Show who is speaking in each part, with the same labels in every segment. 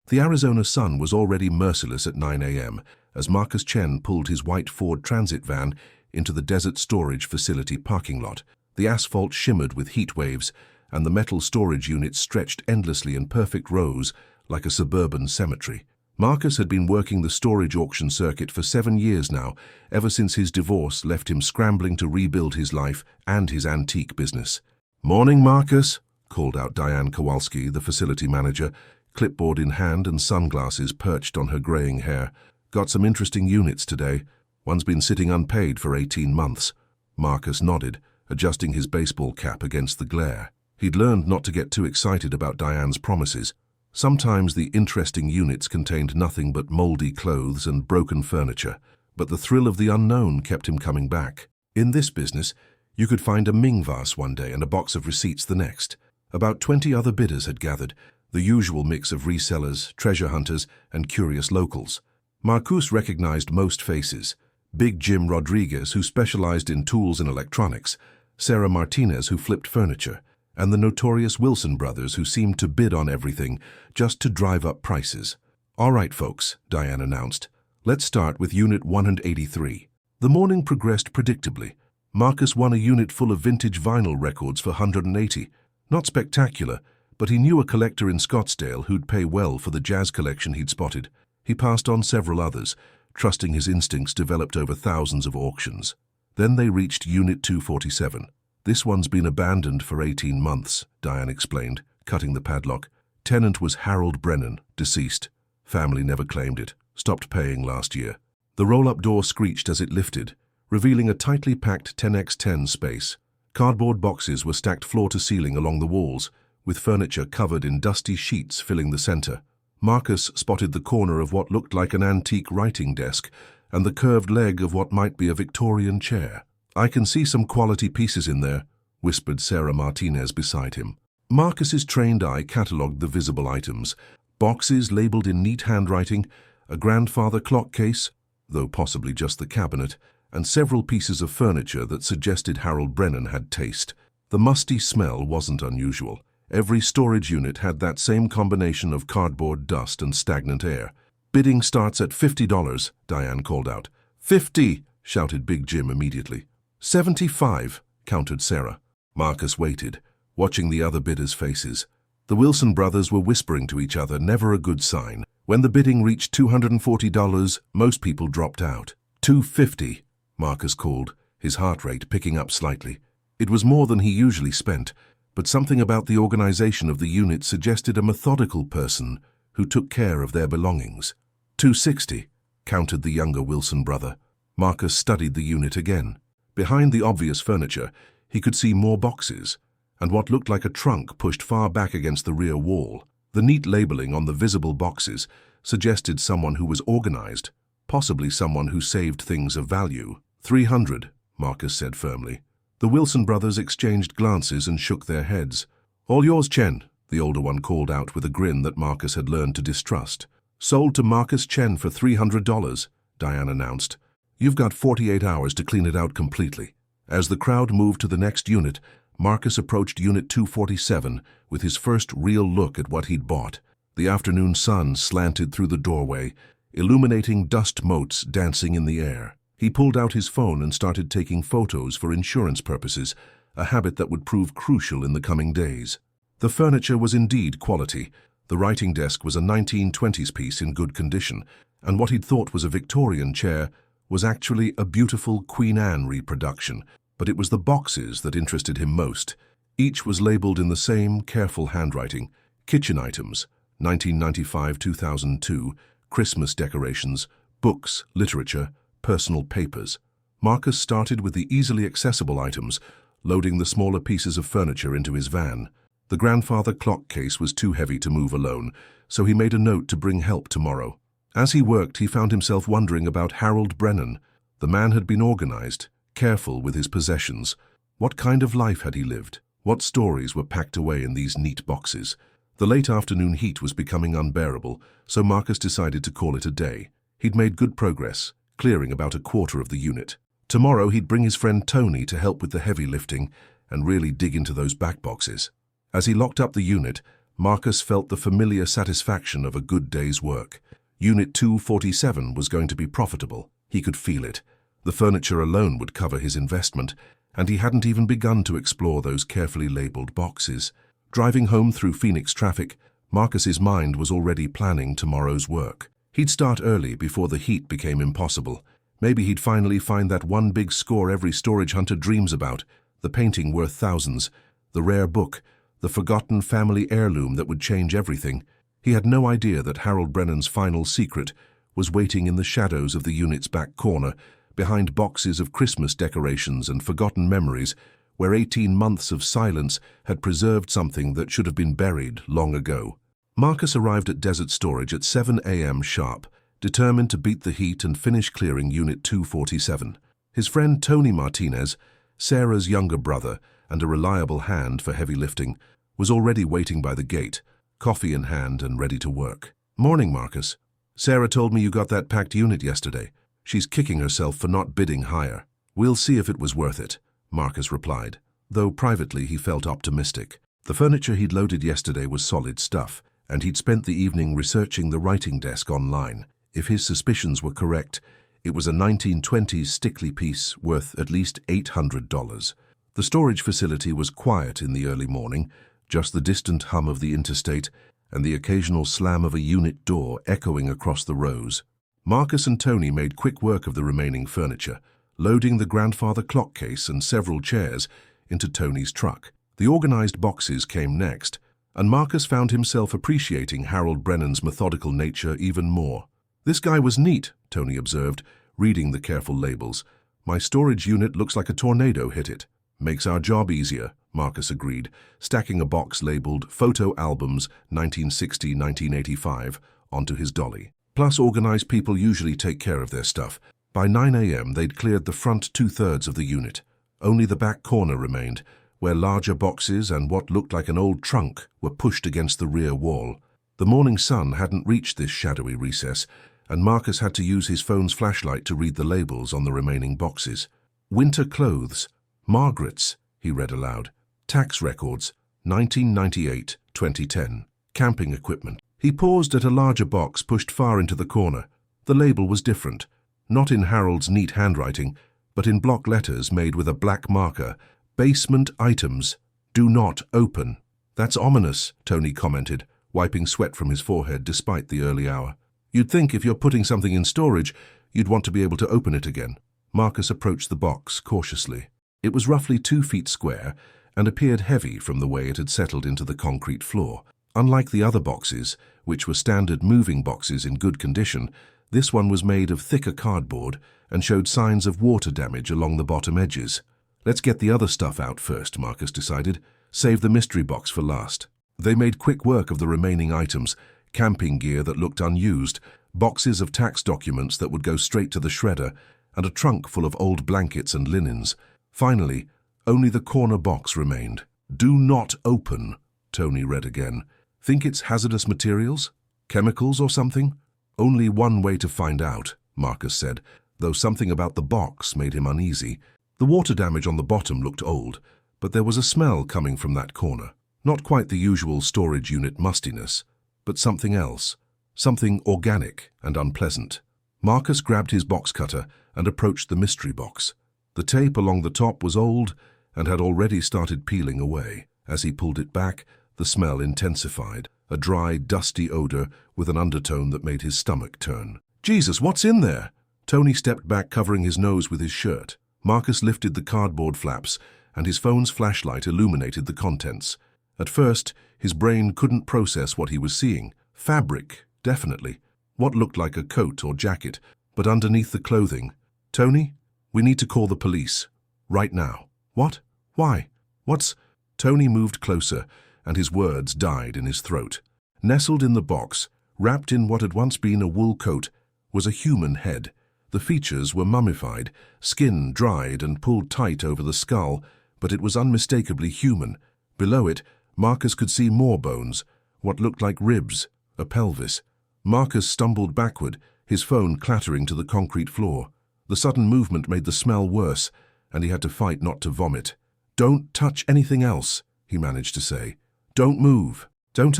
Speaker 1: The Arizona sun was already merciless at 9 a.m. as Marcus Chen pulled his white Ford Transit van into the desert storage facility parking lot. The asphalt shimmered with heat waves, and the metal storage units stretched endlessly in perfect rows like a suburban cemetery. Marcus had been working the storage auction circuit for 7 years now, ever since his divorce left him scrambling to rebuild his life and his antique business. "Morning, Marcus," called out Diane Kowalski, the facility manager, clipboard in hand and sunglasses perched on her graying hair. "Got some interesting units today. One's been sitting unpaid for 18 months. Marcus nodded, adjusting his baseball cap against the glare. He'd learned not to get too excited about Diane's promises. Sometimes the interesting units contained nothing but moldy clothes and broken furniture, but the thrill of the unknown kept him coming back. In this business, you could find a Ming vase one day and a box of receipts the next. About 20 other bidders had gathered, the usual mix of resellers, treasure hunters, and curious locals. Marcus recognized most faces: Big Jim Rodriguez, who specialized in tools and electronics, Sarah Martinez, who flipped furniture, and the notorious Wilson brothers, who seemed to bid on everything just to drive up prices. "All right, folks," Diane announced. "Let's start with Unit 183. The morning progressed predictably. Marcus won a unit full of vintage vinyl records for $180. Not spectacular, but he knew a collector in Scottsdale who'd pay well for the jazz collection he'd spotted. He passed on several others, trusting his instincts developed over thousands of auctions. Then they reached Unit 247. "This one's been abandoned for 18 months, Diane explained, cutting the padlock. "Tenant was Harold Brennan, deceased. Family never claimed it, stopped paying last year." The roll-up door screeched as it lifted, revealing a tightly packed 10x10 space. Cardboard boxes were stacked floor to ceiling along the walls, with furniture covered in dusty sheets filling the center. Marcus spotted the corner of what looked like an antique writing desk and the curved leg of what might be a Victorian chair. "I can see some quality pieces in there," whispered Sarah Martinez beside him. Marcus's trained eye catalogued the visible items: boxes labeled in neat handwriting, a grandfather clock case, though possibly just the cabinet, and several pieces of furniture that suggested Harold Brennan had taste. The musty smell wasn't unusual. Every storage unit had that same combination of cardboard dust and stagnant air. "Bidding starts at $50, Diane called out. "50, shouted Big Jim immediately. "75, countered Sarah. Marcus waited, watching the other bidders' faces. The Wilson brothers were whispering to each other, never a good sign. When the bidding reached $240, most people dropped out. "250, Marcus called, his heart rate picking up slightly. It was more than he usually spent, but something about the organization of the unit suggested a methodical person who took care of their belongings. "260, countered the younger Wilson brother. Marcus studied the unit again. Behind the obvious furniture, he could see more boxes, and what looked like a trunk pushed far back against the rear wall. The neat labeling on the visible boxes suggested someone who was organized, possibly someone who saved things of value. "300, Marcus said firmly. The Wilson brothers exchanged glances and shook their heads. "All yours, Chen," the older one called out with a grin that Marcus had learned to distrust. "Sold to Marcus Chen for $300, Diane announced. "You've got 48 hours to clean it out completely." As the crowd moved to the next unit, Marcus approached Unit 247 with his first real look at what he'd bought. The afternoon sun slanted through the doorway, illuminating dust motes dancing in the air. He pulled out his phone and started taking photos for insurance purposes, a habit that would prove crucial in the coming days. The furniture was indeed quality. The writing desk was a 1920s piece in good condition, and what he'd thought was a Victorian chair was actually a beautiful Queen Anne reproduction. But it was the boxes that interested him most. Each was labeled in the same careful handwriting: kitchen items, 1995-2002, Christmas decorations, books, literature, personal papers. Marcus started with the easily accessible items, loading the smaller pieces of furniture into his van. The grandfather clock case was too heavy to move alone, so he made a note to bring help tomorrow. As he worked, he found himself wondering about Harold Brennan. The man had been organized, careful with his possessions. What kind of life had he lived? What stories were packed away in these neat boxes? The late afternoon heat was becoming unbearable, so Marcus decided to call it a day. He'd made good progress, clearing about a quarter of the unit. Tomorrow he'd bring his friend Tony to help with the heavy lifting and really dig into those back boxes. As he locked up the unit, Marcus felt the familiar satisfaction of a good day's work. Unit 247 was going to be profitable. He could feel it. The furniture alone would cover his investment, and he hadn't even begun to explore those carefully labeled boxes. Driving home through Phoenix traffic, Marcus's mind was already planning tomorrow's work. He'd start early before the heat became impossible. Maybe he'd finally find that one big score every storage hunter dreams about, the painting worth thousands, the rare book, the forgotten family heirloom that would change everything. He had no idea that Harold Brennan's final secret was waiting in the shadows of the unit's back corner, behind boxes of Christmas decorations and forgotten memories, where 18 months of silence had preserved something that should have been buried long ago. Marcus arrived at Desert Storage at 7 a.m. sharp, determined to beat the heat and finish clearing Unit 247. His friend Tony Martinez, Sarah's younger brother and a reliable hand for heavy lifting, was already waiting by the gate, coffee in hand and ready to work. "Morning, Marcus. Sarah told me you got that packed unit yesterday. She's kicking herself for not bidding higher." "We'll see if it was worth it," Marcus replied, though privately he felt optimistic. The furniture he'd loaded yesterday was solid stuff, and he'd spent the evening researching the writing desk online. If his suspicions were correct, it was a 1920s Stickley piece worth at least $800. The storage facility was quiet in the early morning, just the distant hum of the interstate and the occasional slam of a unit door echoing across the rows. Marcus and Tony made quick work of the remaining furniture, loading the grandfather clock case and several chairs into Tony's truck. The organized boxes came next, and Marcus found himself appreciating Harold Brennan's methodical nature even more. "This guy was neat," Tony observed, reading the careful labels. "My storage unit looks like a tornado hit it." "Makes our job easier," Marcus agreed, stacking a box labeled Photo Albums 1960-1985 onto his dolly. Plus, organized people usually take care of their stuff. By 9 a.m. they'd cleared the front two-thirds of the unit. Only the back corner remained, where larger boxes and what looked like an old trunk were pushed against the rear wall. The morning sun hadn't reached this shadowy recess, and Marcus had to use his phone's flashlight to read the labels on the remaining boxes. "Winter clothes. Margaret's," he read aloud. "Tax records. 1998-2010. Camping equipment." He paused at a larger box pushed far into the corner. The label was different, not in Harold's neat handwriting, but in block letters made with a black marker. "Basement items. Do not open." "That's ominous," Tony commented, wiping sweat from his forehead despite the early hour. "You'd think if you're putting something in storage, you'd want to be able to open it again." Marcus approached the box cautiously. It was roughly 2 feet square and appeared heavy from the way it had settled into the concrete floor. Unlike the other boxes, which were standard moving boxes in good condition, this one was made of thicker cardboard and showed signs of water damage along the bottom edges. "Let's get the other stuff out first," Marcus decided. "Save the mystery box for last." They made quick work of the remaining items, camping gear that looked unused, boxes of tax documents that would go straight to the shredder, and a trunk full of old blankets and linens. Finally, only the corner box remained. "Do not open," Tony read again. "Think it's hazardous materials? Chemicals or something?" "Only one way to find out," Marcus said, though something about the box made him uneasy. The water damage on the bottom looked old, but there was a smell coming from that corner. Not quite the usual storage unit mustiness, but something else, something organic and unpleasant. Marcus grabbed his box cutter and approached the mystery box. The tape along the top was old and had already started peeling away. As he pulled it back, the smell intensified, a dry, dusty odor with an undertone that made his stomach turn. "Jesus, what's in there?" Tony stepped back, covering his nose with his shirt. Marcus lifted the cardboard flaps, and his phone's flashlight illuminated the contents. At first, his brain couldn't process what he was seeing. Fabric, definitely. What looked like a coat or jacket, but underneath the clothing. "Tony, we need to call the police. Right now." "What? Why? What's—" Tony moved closer, and his words died in his throat. Nestled in the box, wrapped in what had once been a wool coat, was a human head. The features were mummified, skin dried and pulled tight over the skull, but it was unmistakably human. Below it, Marcus could see more bones, what looked like ribs, a pelvis. Marcus stumbled backward, his phone clattering to the concrete floor. The sudden movement made the smell worse, and he had to fight not to vomit. "Don't touch anything else," he managed to say. "Don't move." Don't,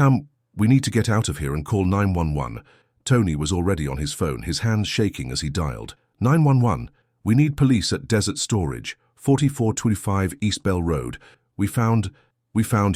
Speaker 1: we need to get out of here and call 911. Tony was already on his phone, his hands shaking as he dialed. 911, we need police at Desert Storage, 4425 East Bell Road. We found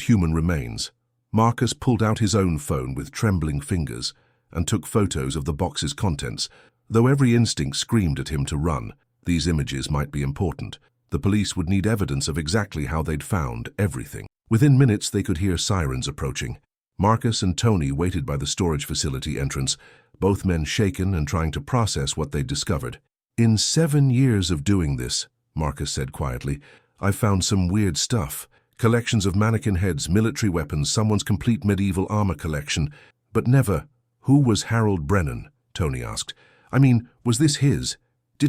Speaker 1: human remains. Marcus pulled out his own phone with trembling fingers and took photos of the box's contents. Though every instinct screamed at him to run, these images might be important. The police would need evidence of exactly how they'd found everything. Within minutes, they could hear sirens approaching. Marcus and Tony waited by the storage facility entrance, both men shaken and trying to process what they'd discovered. In 7 years of doing this, Marcus said quietly, I've found some weird stuff. Collections of mannequin heads, military weapons, someone's complete medieval armor collection. But never, who was Harold Brennan? Tony asked. I mean, was this his? Do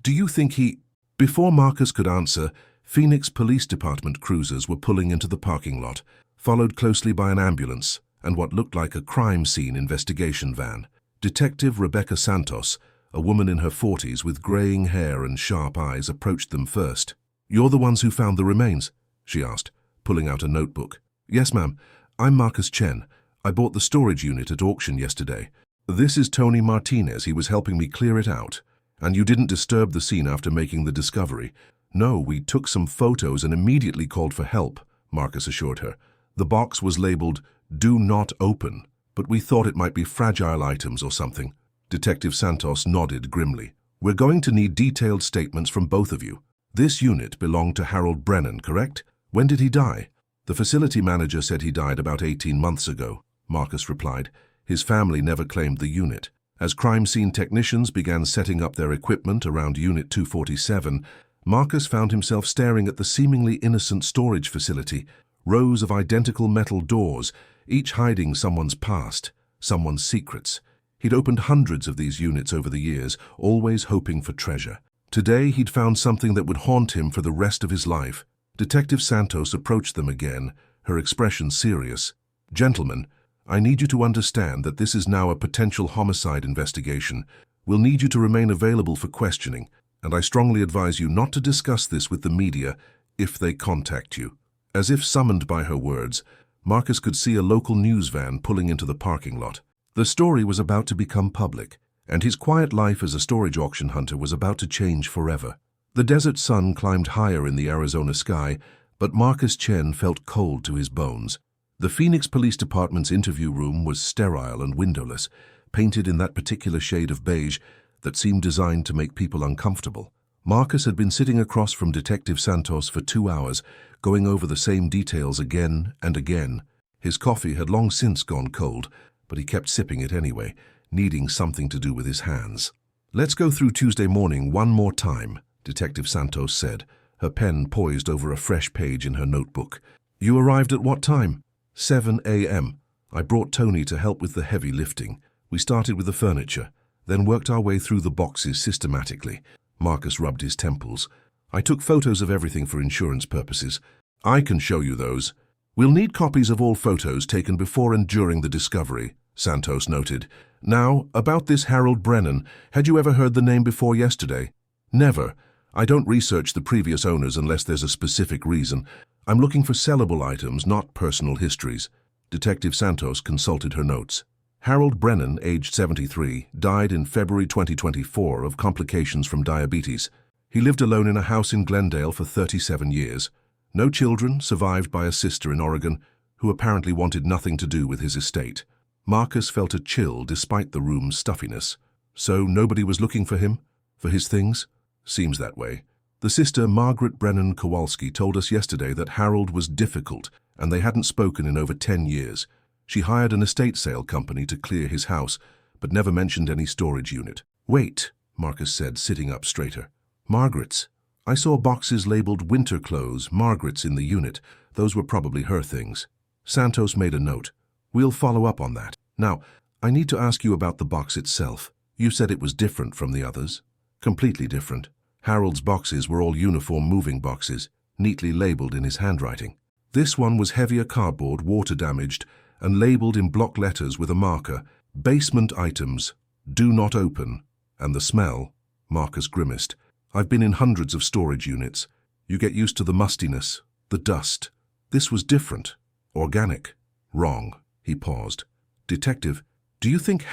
Speaker 1: you think he... Before Marcus could answer, Phoenix Police Department cruisers were pulling into the parking lot, followed closely by an ambulance and what looked like a crime scene investigation van. Detective Rebecca Santos, a woman in her 40s with graying hair and sharp eyes, approached them first. You're the ones who found the remains? She asked, pulling out a notebook. Yes, ma'am. I'm Marcus Chen. I bought the storage unit at auction yesterday. This is Tony Martinez. He was helping me clear it out. And you didn't disturb the scene after making the discovery. No, we took some photos and immediately called for help, Marcus assured her. The box was labeled, Do Not Open, but we thought it might be fragile items or something. Detective Santos nodded grimly. We're going to need detailed statements from both of you. This unit belonged to Harold Brennan, correct? When did he die? The facility manager said he died about 18 months ago, Marcus replied. His family never claimed the unit. As crime scene technicians began setting up their equipment around Unit 247, Marcus found himself staring at the seemingly innocent storage facility. Rows of identical metal doors, each hiding someone's past, someone's secrets. He'd opened hundreds of these units over the years, always hoping for treasure. Today he'd found something that would haunt him for the rest of his life. Detective Santos approached them again, her expression serious. Gentlemen, I need you to understand that this is now a potential homicide investigation. We'll need you to remain available for questioning, and I strongly advise you not to discuss this with the media if they contact you. As if summoned by her words, Marcus could see a local news van pulling into the parking lot. The story was about to become public, and his quiet life as a storage auction hunter was about to change forever. The desert sun climbed higher in the Arizona sky, but Marcus Chen felt cold to his bones. The Phoenix Police Department's interview room was sterile and windowless, painted in that particular shade of beige that seemed designed to make people uncomfortable. Marcus had been sitting across from Detective Santos for 2 hours, going over the same details again and again. His coffee had long since gone cold, but he kept sipping it anyway, needing something to do with his hands. Let's go through Tuesday morning one more time, Detective Santos said, her pen poised over a fresh page in her notebook. You arrived at what time? 7 a.m. I brought Tony to help with the heavy lifting. We started with the furniture, then worked our way through the boxes systematically. Marcus rubbed his temples. I took photos of everything for insurance purposes. I can show you those. We'll need copies of all photos taken before and during the discovery, Santos noted. Now, about this Harold Brennan, had you ever heard the name before yesterday? Never. I don't research the previous owners unless there's a specific reason. I'm looking for sellable items, not personal histories. Detective Santos consulted her notes. Harold Brennan, aged 73, died in February 2024 of complications from diabetes. He lived alone in a house in Glendale for 37 years. No children, survived by a sister in Oregon, who apparently wanted nothing to do with his estate. Marcus felt a chill despite the room's stuffiness. So nobody was looking for him? For his things? Seems that way. The sister, Margaret Brennan Kowalski, told us yesterday that Harold was difficult and they hadn't spoken in over 10 years. She hired an estate sale company to clear his house, but never mentioned any storage unit. Wait, Marcus said, sitting up straighter. Margaret's. I saw boxes labeled winter clothes, Margaret's, in the unit. Those were probably her things. Santos made a note. We'll follow up on that. Now, I need to ask you about the box itself. You said it was different from the others. Completely different. Harold's boxes were all uniform moving boxes, neatly labeled in his handwriting. This one was heavier cardboard, water-damaged, and labeled in block letters with a marker, Basement Items, Do Not Open, and the smell. Marcus grimaced. I've been in hundreds of storage units. You get used to the mustiness, the dust. This was different, organic. Wrong. He paused. Detective, do you think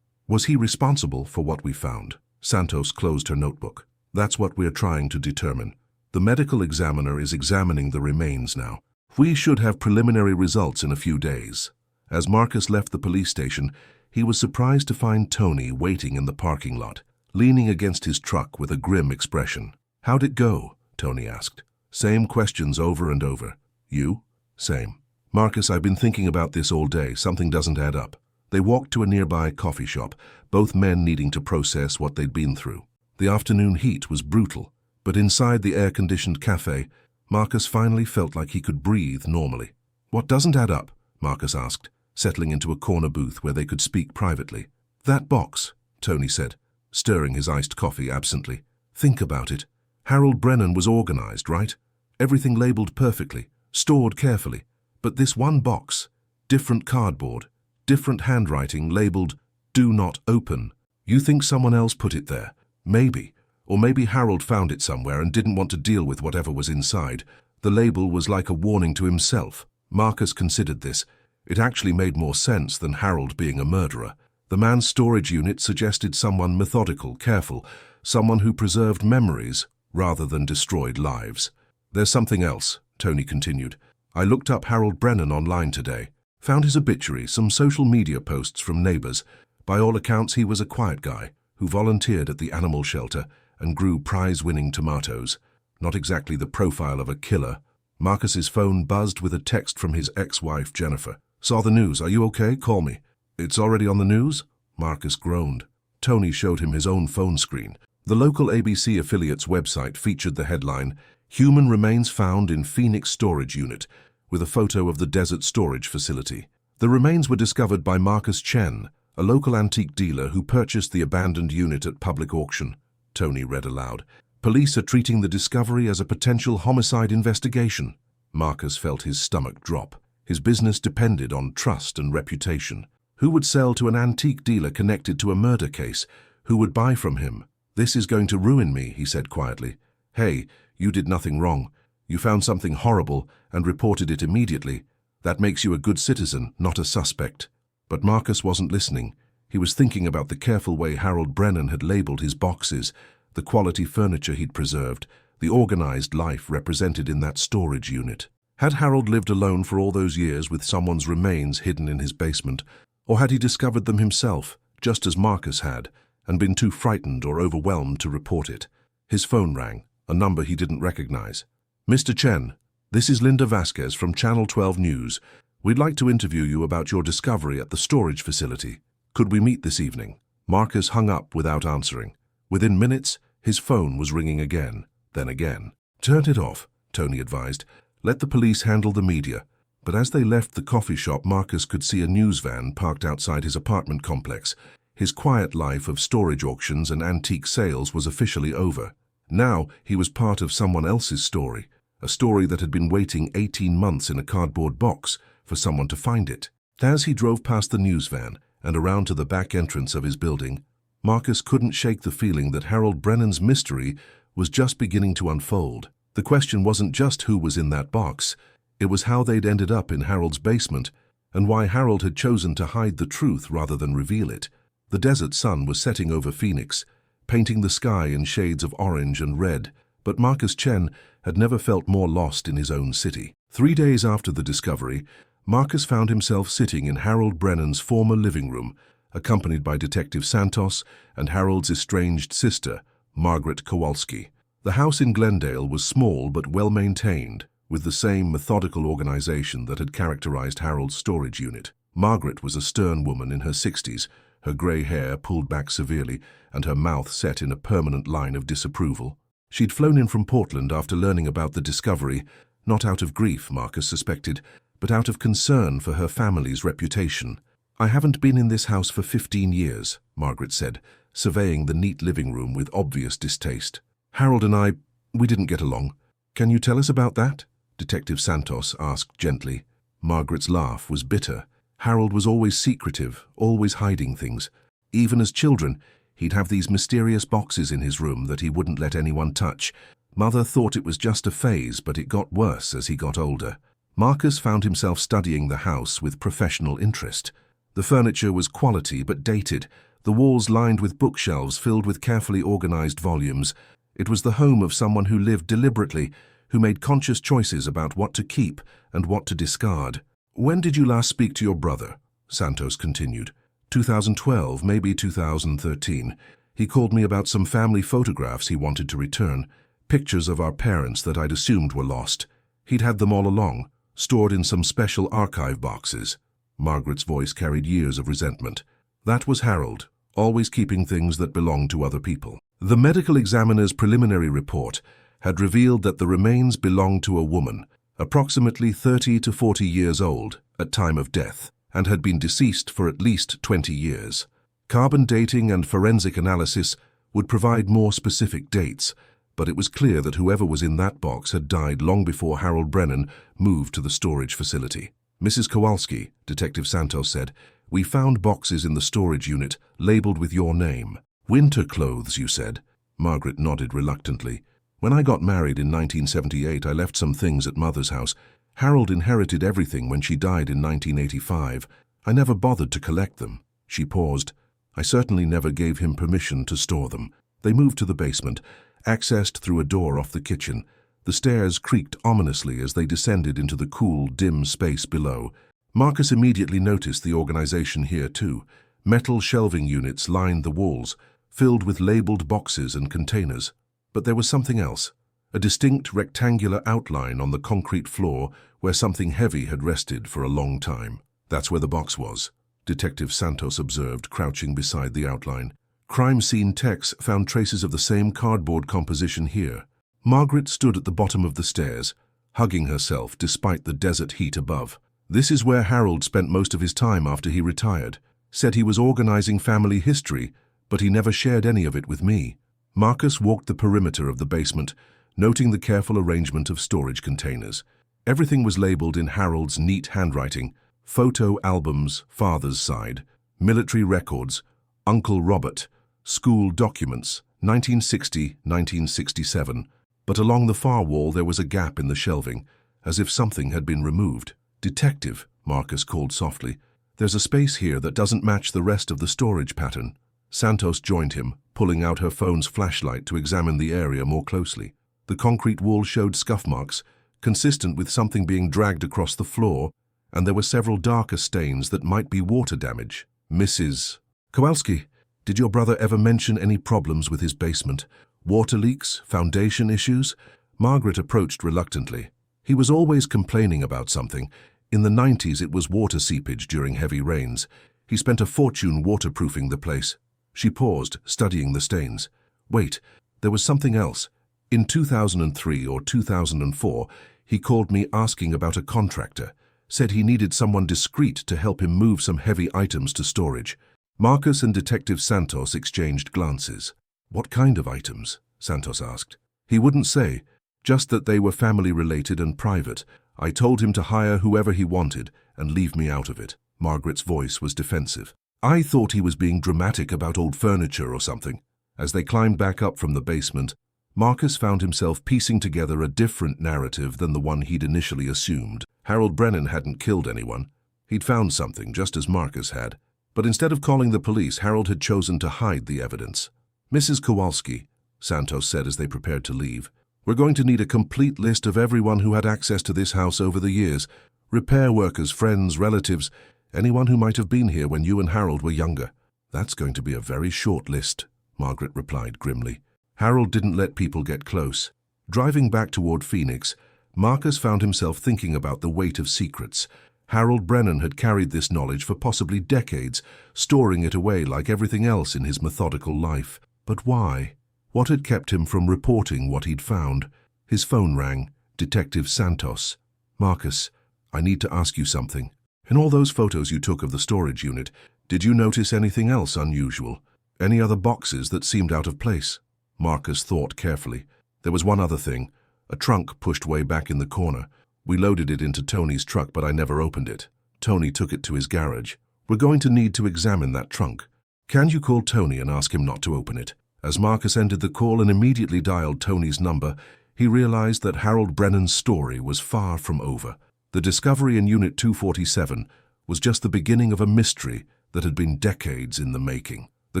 Speaker 1: was he responsible for what we found? Santos closed her notebook. That's what we're trying to determine. The medical examiner is examining the remains now. We should have preliminary results in a few days. As Marcus left the police station, he was surprised to find Tony waiting in the parking lot, leaning against his truck with a grim expression. How'd it go? Tony asked. Same questions over and over. You? Same. Marcus, I've been thinking about this all day. Something doesn't add up. They walked to a nearby coffee shop, both men needing to process what they'd been through. The afternoon heat was brutal, but inside the air-conditioned cafe, Marcus finally felt like he could breathe normally. What doesn't add up? Marcus asked, settling into a corner booth where they could speak privately. That box, Tony said, stirring his iced coffee absently. Think about it. Harold Brennan was organized, right? Everything labeled perfectly, stored carefully. But this one box, different cardboard, different handwriting labeled, "Do not open." You think someone else put it there? Maybe. Or maybe Harold found it somewhere and didn't want to deal with whatever was inside. The label was like a warning to himself. Marcus considered this. It actually made more sense than Harold being a murderer. The man's storage unit suggested someone methodical, careful, someone who preserved memories rather than destroyed lives. There's something else, Tony continued. I looked up Harold Brennan online today. Found his obituary, some social media posts from neighbors. By all accounts, he was a quiet guy who volunteered at the animal shelter and grew prize-winning tomatoes. Not exactly the profile of a killer. Marcus's phone buzzed with a text from his ex-wife, Jennifer. Saw the news. Are you okay? Call me. It's already on the news? Marcus groaned. Tony showed him his own phone screen. The local ABC affiliate's website featured the headline, Human Remains Found in Phoenix Storage Unit, with a photo of the desert storage facility. The remains were discovered by Marcus Chen, a local antique dealer who purchased the abandoned unit at public auction. Tony read aloud. Police are treating the discovery as a potential homicide investigation. Marcus felt his stomach drop. His business depended on trust and reputation. Who would sell to an antique dealer connected to a murder case? Who would buy from him? This is going to ruin me, he said quietly. Hey, you did nothing wrong. You found something horrible and reported it immediately. That makes you a good citizen, not a suspect. But Marcus wasn't listening. He was thinking about the careful way Harold Brennan had labeled his boxes, the quality furniture he'd preserved, the organized life represented in that storage unit. Had Harold lived alone for all those years with someone's remains hidden in his basement, or had he discovered them himself, just as Marcus had, and been too frightened or overwhelmed to report it? His phone rang, a number he didn't recognize. Mr. Chen, this is Linda Vasquez from Channel 12 News. We'd like to interview you about your discovery at the storage facility. Could we meet this evening? Marcus hung up without answering. Within minutes, his phone was ringing again, then again. Turn it off, Tony advised. Let the police handle the media. But as they left the coffee shop, Marcus could see a news van parked outside his apartment complex. His quiet life of storage auctions and antique sales was officially over. Now he was part of someone else's story, a story that had been waiting 18 months in a cardboard box for someone to find it. As he drove past the news van and around to the back entrance of his building, Marcus couldn't shake the feeling that Harold Brennan's mystery was just beginning to unfold. The question wasn't just who was in that box, it was how they'd ended up in Harold's basement and why Harold had chosen to hide the truth rather than reveal it. The desert sun was setting over Phoenix, painting the sky in shades of orange and red, but Marcus Chen had never felt more lost in his own city. 3 days after the discovery, Marcus found himself sitting in Harold Brennan's former living room, accompanied by Detective Santos and Harold's estranged sister, Margaret Kowalski. The house in Glendale was small but well-maintained, with the same methodical organization that had characterized Harold's storage unit. Margaret was a stern woman in her 60s, her grey hair pulled back severely and her mouth set in a permanent line of disapproval. She'd flown in from Portland after learning about the discovery, not out of grief, Marcus suspected, but out of concern for her family's reputation. I haven't been in this house for 15 years, Margaret said, surveying the neat living room with obvious distaste. Harold and we didn't get along. Can you tell us about that? Detective Santos asked gently. Margaret's laugh was bitter. Harold was always secretive, always hiding things. Even as children, he'd have these mysterious boxes in his room that he wouldn't let anyone touch. Mother thought it was just a phase, but it got worse as he got older. Marcus found himself studying the house with professional interest. The furniture was quality but dated, the walls lined with bookshelves filled with carefully organized volumes. It was the home of someone who lived deliberately, who made conscious choices about what to keep and what to discard. "When did you last speak to your brother?" Santos continued. 2012, maybe 2013. He called me about some family photographs he wanted to return, pictures of our parents that I'd assumed were lost. He'd had them all along, stored in some special archive boxes. Margaret's voice carried years of resentment. That was Harold, always keeping things that belonged to other people. The medical examiner's preliminary report had revealed that the remains belonged to a woman, approximately 30 to 40 years old at time of death, and had been deceased for at least 20 years. Carbon dating and forensic analysis would provide more specific dates, but it was clear that whoever was in that box had died long before Harold Brennan moved to the storage facility. "Mrs. Kowalski," Detective Santos said, "we found boxes in the storage unit labeled with your name. Winter clothes, you said." Margaret nodded reluctantly. "When I got married in 1978, I left some things at Mother's house. Harold inherited everything when she died in 1985. I never bothered to collect them." She paused. "I certainly never gave him permission to store them." They moved to the basement, accessed through a door off the kitchen. The stairs creaked ominously as they descended into the cool, dim space below. Marcus immediately noticed the organization here too. Metal shelving units lined the walls, filled with labeled boxes and containers. But there was something else, a distinct rectangular outline on the concrete floor where something heavy had rested for a long time. "That's where the box was," Detective Santos observed, crouching beside the outline. "Crime scene techs found traces of the same cardboard composition here." Margaret stood at the bottom of the stairs, hugging herself despite the desert heat above. "This is where Harold spent most of his time after he retired. Said he was organizing family history, but he never shared any of it with me." Marcus walked the perimeter of the basement, noting the careful arrangement of storage containers. Everything was labeled in Harold's neat handwriting: photo albums, father's side, military records, Uncle Robert, school documents, 1960, 1967. But along the far wall there was a gap in the shelving, as if something had been removed. "Detective," Marcus called softly, "there's a space here that doesn't match the rest of the storage pattern." Santos joined him, pulling out her phone's flashlight to examine the area more closely. The concrete wall showed scuff marks, consistent with something being dragged across the floor, and there were several darker stains that might be water damage. "Mrs. Kowalski, did your brother ever mention any problems with his basement? Water leaks? Foundation issues?" Margaret approached reluctantly. "He was always complaining about something. In the 90s it was water seepage during heavy rains. He spent a fortune waterproofing the place." She paused, studying the stains. "Wait, there was something else. In 2003 or 2004, he called me asking about a contractor. Said he needed someone discreet to help him move some heavy items to storage." Marcus and Detective Santos exchanged glances. "What kind of items?" Santos asked. "He wouldn't say, just that they were family-related and private. I told him to hire whoever he wanted and leave me out of it." Margaret's voice was defensive. "I thought he was being dramatic about old furniture or something." As they climbed back up from the basement, Marcus found himself piecing together a different narrative than the one he'd initially assumed. Harold Brennan hadn't killed anyone. He'd found something, just as Marcus had. But instead of calling the police, Harold had chosen to hide the evidence. "Mrs. Kowalski," Santos said as they prepared to leave, "we're going to need a complete list of everyone who had access to this house over the years. Repair workers, friends, relatives, anyone who might have been here when you and Harold were younger." "That's going to be a very short list," Margaret replied grimly. Harold didn't let people get close. Driving back toward Phoenix, Marcus found himself thinking about the weight of secrets. Harold Brennan had carried this knowledge for possibly decades, storing it away like everything else in his methodical life. But why? What had kept him from reporting what he'd found? His phone rang. Detective Santos. "Marcus, I need to ask you something. In all those photos you took of the storage unit, did you notice anything else unusual? Any other boxes that seemed out of place?" Marcus thought carefully. "There was one other thing, a trunk pushed way back in the corner. We loaded it into Tony's truck, but I never opened it. Tony took it to his garage. We're going to need to examine that trunk. Can you call Tony and ask him not to open it?" As Marcus ended the call and immediately dialed Tony's number, he realized that Harold Brennan's story was far from over. The discovery in Unit 247 was just the beginning of a mystery that had been decades in the making. The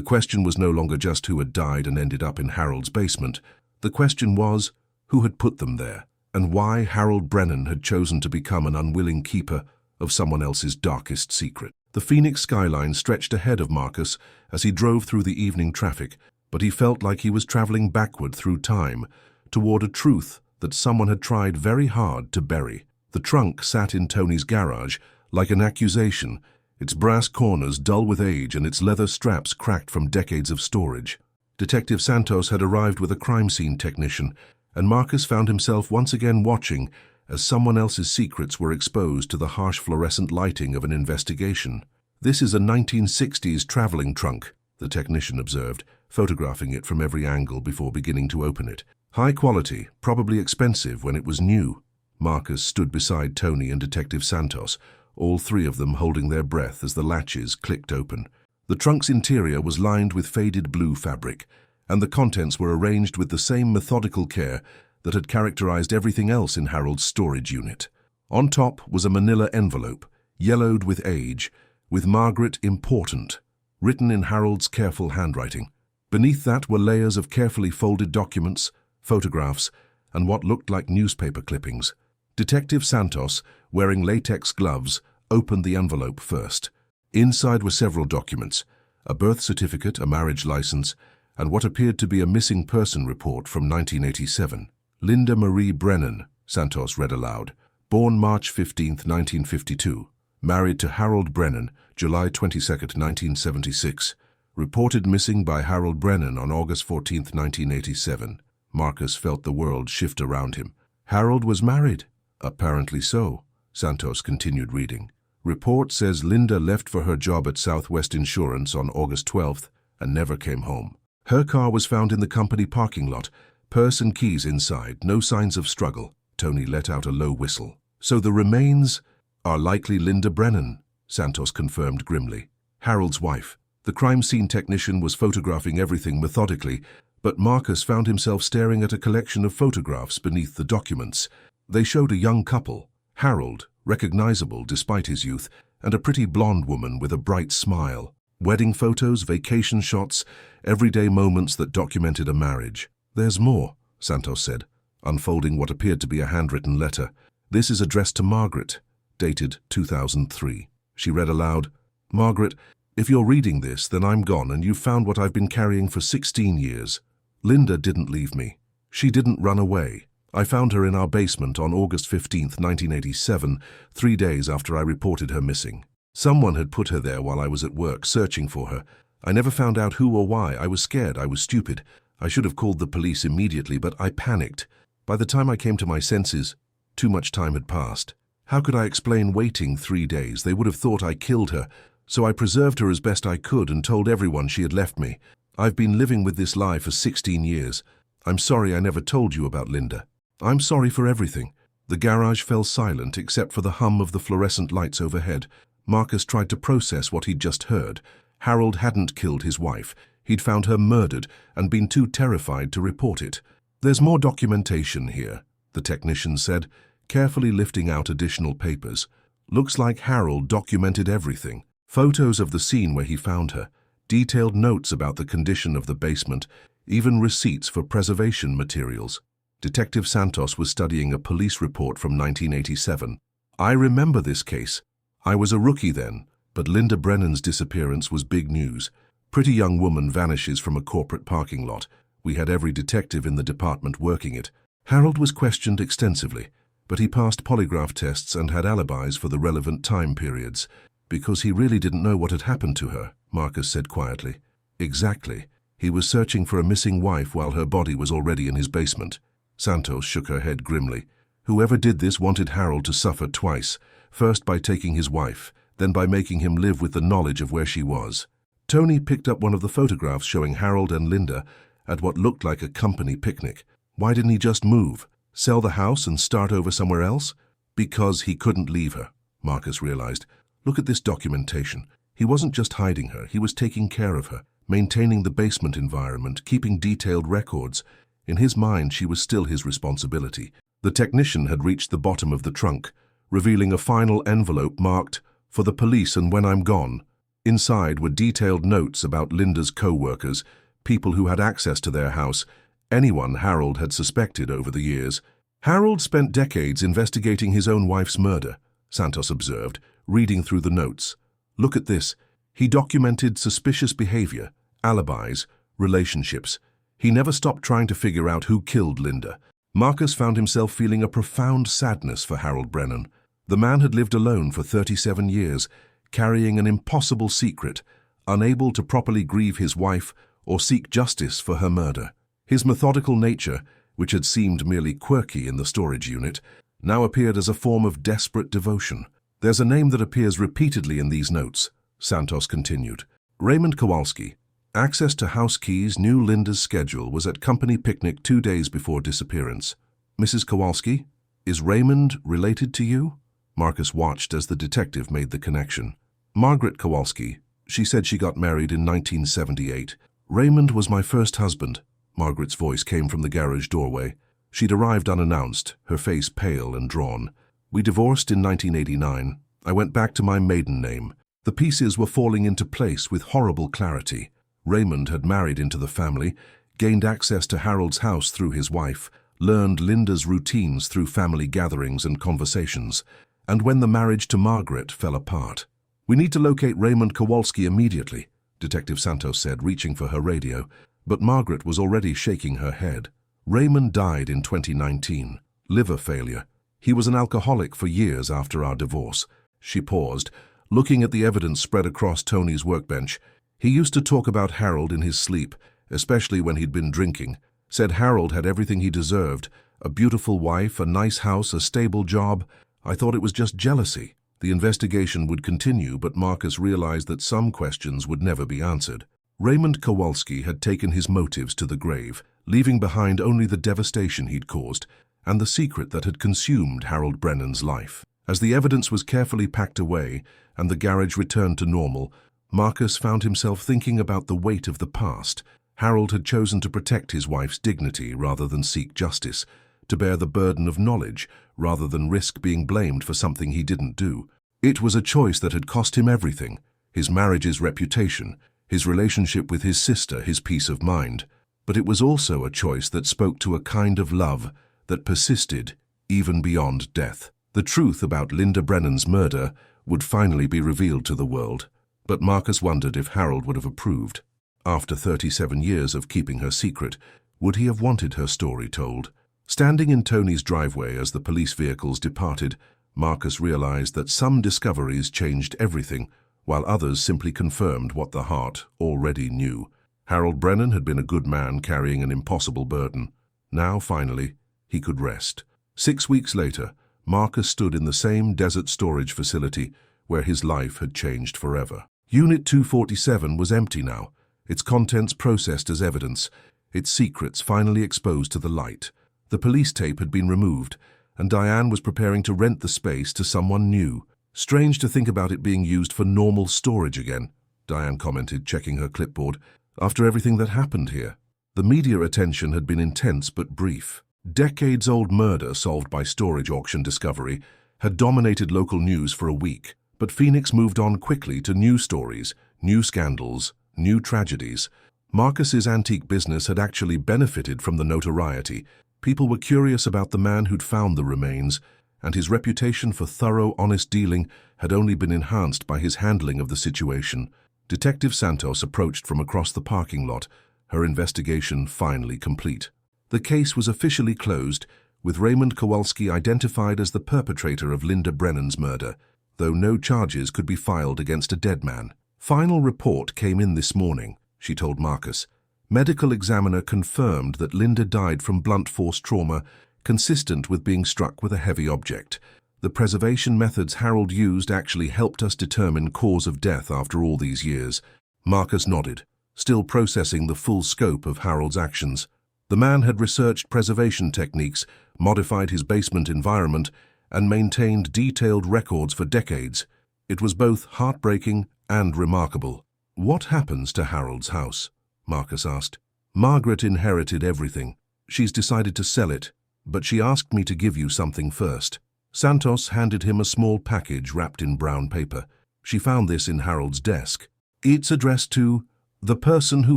Speaker 1: question was no longer just who had died and ended up in Harold's basement. The question was who had put them there, and why Harold Brennan had chosen to become an unwilling keeper of someone else's darkest secret. The Phoenix skyline stretched ahead of Marcus as he drove through the evening traffic, but he felt like he was traveling backward through time, toward a truth that someone had tried very hard to bury. The trunk sat in Tony's garage like an accusation, its brass corners dull with age and its leather straps cracked from decades of storage. Detective Santos had arrived with a crime scene technician, and Marcus found himself once again watching as someone else's secrets were exposed to the harsh fluorescent lighting of an investigation. "This is a 1960s traveling trunk," the technician observed, photographing it from every angle before beginning to open it. "High quality, probably expensive when it was new." Marcus stood beside Tony and Detective Santos, all three of them holding their breath as the latches clicked open. The trunk's interior was lined with faded blue fabric, and the contents were arranged with the same methodical care that had characterized everything else in Harold's storage unit. On top was a manila envelope, yellowed with age, with "Margaret Important" written in Harold's careful handwriting. Beneath that were layers of carefully folded documents, photographs, and what looked like newspaper clippings. Detective Santos, wearing latex gloves, opened the envelope first. Inside were several documents: a birth certificate, a marriage license, and what appeared to be a missing person report from 1987. "Linda Marie Brennan," Santos read aloud. "Born March 15, 1952. Married to Harold Brennan, July 22, 1976. Reported missing by Harold Brennan on August 14, 1987. Marcus felt the world shift around him. Harold was married. "Apparently so," Santos continued reading. "Report says Linda left for her job at Southwest Insurance on August 12th and never came home. Her car was found in the company parking lot, purse and keys inside, no signs of struggle." Tony let out a low whistle. "So the remains are likely Linda Brennan," Santos confirmed grimly. "Harold's wife." The crime scene technician was photographing everything methodically, but Marcus found himself staring at a collection of photographs beneath the documents. They showed a young couple, Harold, recognizable despite his youth, and a pretty blonde woman with a bright smile. Wedding photos, vacation shots, everyday moments that documented a marriage. "There's more," Santos said, unfolding what appeared to be a handwritten letter. "This is addressed to Margaret, dated 2003. She read aloud, "Margaret, if you're reading this, then I'm gone and you've found what I've been carrying for 16 years. Linda didn't leave me. She didn't run away. I found her in our basement on August 15, 1987, 3 days after I reported her missing. Someone had put her there while I was at work searching for her. I never found out who or why. I was scared. I was stupid. I should have called the police immediately, but I panicked. By the time I came to my senses, too much time had passed. How could I explain waiting 3 days? They would have thought I killed her. So I preserved her as best I could and told everyone she had left me. I've been living with this lie for 16 years. I'm sorry I never told you about Linda. I'm sorry for everything." The garage fell silent except for the hum of the fluorescent lights overhead. Marcus tried to process what he'd just heard. Harold hadn't killed his wife. He'd found her murdered and been too terrified to report it. "There's more documentation here," the technician said, carefully lifting out additional papers. "Looks like Harold documented everything. Photos of the scene where he found her, detailed notes about the condition of the basement, even receipts for preservation materials." Detective Santos was studying a police report from 1987. "I remember this case. I was a rookie then, but Linda Brennan's disappearance was big news. Pretty young woman vanishes from a corporate parking lot. We had every detective in the department working it. Harold was questioned extensively, but he passed polygraph tests and had alibis for the relevant time periods. Because he really didn't know what had happened to her," Marcus said quietly. "Exactly. He was searching for a missing wife while her body was already in his basement." Santos shook her head grimly. "Whoever did this wanted Harold to suffer twice, first by taking his wife, then by making him live with the knowledge of where she was." Tony picked up one of the photographs showing Harold and Linda at what looked like a company picnic. Why didn't he just move? Sell the house and start over somewhere else? Because he couldn't leave her, Marcus realized. Look at this documentation. He wasn't just hiding her, he was taking care of her, maintaining the basement environment, keeping detailed records. In his mind, she was still his responsibility. The technician had reached the bottom of the trunk, revealing a final envelope marked, "For the police and when I'm gone." Inside were detailed notes about Linda's co-workers, people who had access to their house, anyone Harold had suspected over the years. Harold spent decades investigating his own wife's murder, Santos observed, reading through the notes. Look at this. He documented suspicious behavior, alibis, relationships. He never stopped trying to figure out who killed Linda. Marcus found himself feeling a profound sadness for Harold Brennan. The man had lived alone for 37 years, carrying an impossible secret, unable to properly grieve his wife or seek justice for her murder. His methodical nature, which had seemed merely quirky in the storage unit, now appeared as a form of desperate devotion. "There's a name that appears repeatedly in these notes," Santos continued. Raymond Kowalski. Access to house keys knew Linda's schedule was at company picnic 2 days before disappearance. "Mrs. Kowalski, is Raymond related to you?" Marcus watched as the detective made the connection. "Margaret Kowalski. She said she got married in 1978. Raymond was my first husband." Margaret's voice came from the garage doorway. She'd arrived unannounced, her face pale and drawn. "We divorced in 1989. I went back to my maiden name." The pieces were falling into place with horrible clarity. Raymond had married into the family, gained access to Harold's house through his wife, learned Linda's routines through family gatherings and conversations, and when the marriage to Margaret fell apart. "We need to locate Raymond Kowalski immediately," Detective Santos said, reaching for her radio, but Margaret was already shaking her head. "Raymond died in 2019. Liver failure. He was an alcoholic for years after our divorce." She paused, looking at the evidence spread across Tony's workbench. "He used to talk about Harold in his sleep, especially when he'd been drinking. Said Harold had everything he deserved, a beautiful wife, a nice house, a stable job. I thought it was just jealousy." The investigation would continue, but Marcus realized that some questions would never be answered. Raymond Kowalski had taken his motives to the grave, leaving behind only the devastation he'd caused and the secret that had consumed Harold Brennan's life. As the evidence was carefully packed away and the garage returned to normal, Marcus found himself thinking about the weight of the past. Harold had chosen to protect his wife's dignity rather than seek justice, to bear the burden of knowledge rather than risk being blamed for something he didn't do. It was a choice that had cost him everything: his marriage's reputation, his relationship with his sister, his peace of mind. But it was also a choice that spoke to a kind of love that persisted even beyond death. The truth about Linda Brennan's murder would finally be revealed to the world, but Marcus wondered if Harold would have approved. After 37 years of keeping her secret, would he have wanted her story told? Standing in Tony's driveway as the police vehicles departed, Marcus realized that some discoveries changed everything, while others simply confirmed what the heart already knew. Harold Brennan had been a good man carrying an impossible burden. Now, finally, he could rest. 6 weeks later, Marcus stood in the same desert storage facility where his life had changed forever. Unit 247 was empty now, its contents processed as evidence, its secrets finally exposed to the light. The police tape had been removed, and Diane was preparing to rent the space to someone new. "Strange to think about it being used for normal storage again," Diane commented, checking her clipboard, "after everything that happened here." The media attention had been intense but brief. Decades-old murder solved by storage auction discovery had dominated local news for a week, but Phoenix moved on quickly to new stories, new scandals, new tragedies. Marcus's antique business had actually benefited from the notoriety. People were curious about the man who'd found the remains, and his reputation for thorough, honest dealing had only been enhanced by his handling of the situation. Detective Santos approached from across the parking lot, her investigation finally complete. The case was officially closed, with Raymond Kowalski identified as the perpetrator of Linda Brennan's murder, though no charges could be filed against a dead man. "Final report came in this morning," she told Marcus. "Medical examiner confirmed that Linda died from blunt force trauma consistent with being struck with a heavy object. The preservation methods Harold used actually helped us determine cause of death after all these years." Marcus nodded, still processing the full scope of Harold's actions. The man had researched preservation techniques, modified his basement environment, and maintained detailed records for decades. It was both heartbreaking and remarkable. "What happens to Harold's house?" Marcus asked. "Margaret inherited everything. She's decided to sell it, but she asked me to give you something first." Santos handed him a small package wrapped in brown paper. She found this in Harold's desk. It's addressed to the person who